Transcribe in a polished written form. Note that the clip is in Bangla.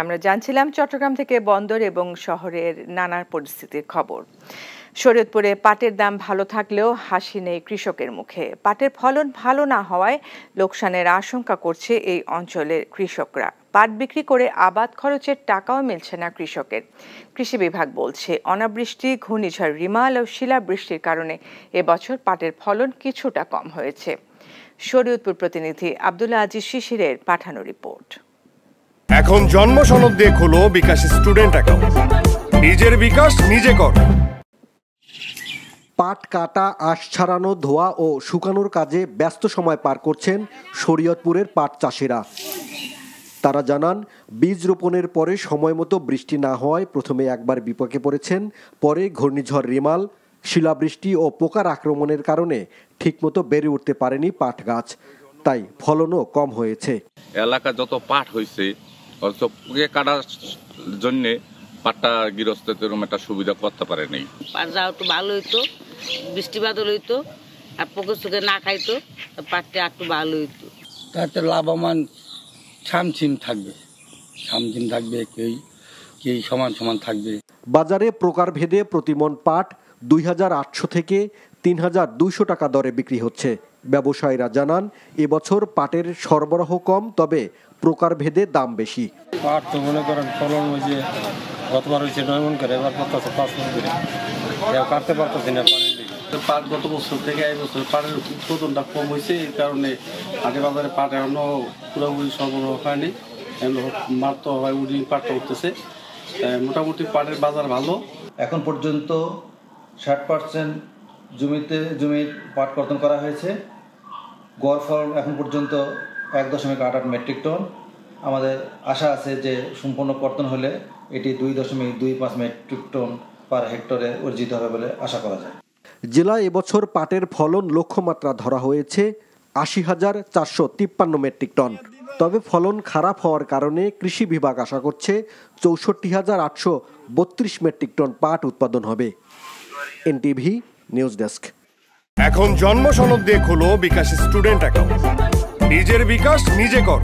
আমরা জানছিলাম চট্টগ্রাম থেকে বন্দর এবং শহরের নানা পরিস্থিতির খবর। শরীয়তপুরে পাটের দাম ভালো থাকলেও হাসি নেই কৃষকের মুখে। পাটের ফলন ভালো না হওয়ায় লোকসানের আশঙ্কা করছে এই অঞ্চলের কৃষকরা। পাট বিক্রি করে আবাদ খরচের টাকাও মিলছে না কৃষকের। কৃষি বিভাগ বলছে অনাবৃষ্টি, ঘূর্ণিঝড় রিমাল ও শিলাবৃষ্টির কারণে এবছর পাটের ফলন কিছুটা কম হয়েছে। শরীয়তপুর প্রতিনিধি আব্দুল্লাহ আজিজ শিশিরের পাঠানো রিপোর্ট। এখন জন্ম সনদ দিয়ে খোলো বিকাশ স্টুডেন্ট অ্যাকাউন্ট। নিজের বিকাশ নিজে কর। পাট কাটা, আঁশ ছাড়ানো, ধোয়া ও শুকানোর কাজে ব্যস্ত সময় পার করছেন শরীয়তপুরের পাট চাষিরা। তারা জানান, বীজ রোপণের পরে সময় মতো বৃষ্টি না হওয়ায় প্রথমে একবার বিপাকে পড়েছেন, পরে ঘূর্ণিঝড় রিমাল, শিলাবৃষ্টি ও পোকার আক্রমণের কারণে ঠিকমতো বেড়ে উঠতে পারেনি পাট গাছ, তাই ফলনও কম হয়েছে। এলাকা যত পাট হয়েছে পোকে কাটার জন্য পাটটা গৃহস্থের এরকম একটা সুবিধা করতে পারে নাই। পাট যাওয়া একটু ভালো হইতো, বৃষ্টি বাদল হইতো, আর পোকে চোখে না খাইতো, পাটটা একটু ভালো হইতো। তাতে লাভবান ছামছিম থাকবে, কেউ সমান সমান থাকবে। বাজারে প্রকারভেদে প্রতিমন পাট ২,৮০০ থেকে ৩,২০০ টাকা দরে বিক্রি হচ্ছে। ব্যবসায়ীরা জানান, এবছর পাটের সরবরাহ কম, তবে প্রকারভেদে দাম বেশি। পাট তো মনে করেন ফলন হয়েছে, গতবার হয়েছে 9 মণ করে, এবার করতেছে 5 মণ করে, কেউ কাটতে পারতেছে না। পাট গত বছর থেকে এই বছর পাটের উৎপাদনটা কম হয়েছে, এই কারণে হাটে বাজারে পাট এখনো পুরোপুরি সরবরাহ হয়নি। মাত্র পাটটা উঠতেছে, মোটামুটি পাটের বাজার ভালো। এখন পর্যন্ত 60% জমির পাট কর্তন করা হয়েছে। গড় ফলন এখন পর্যন্ত 1.88 মেট্রিক টন। আমাদের আশা আছে যে সম্পূর্ণ কর্তন হলে এটি 2.25 মেট্রিক টন পার হেক্টরে অর্জিত হবে বলে আশা করা যায়। জেলায় এবছর পাটের ফলন লক্ষ্যমাত্রা ধরা হয়েছে 80,453 মেট্রিক টন। তবে ফলন খারাপ হওয়ার কারণে কৃষি বিভাগ আশা করছে 64,832 মেট্রিক টন পাট উৎপাদন হবে। NTV news desk. এখন জন্ম সনদ দিয়ে খোলো বিকাশ স্টুডেন্ট অ্যাকাউন্ট। নিজের বিকাশ নিজে কর।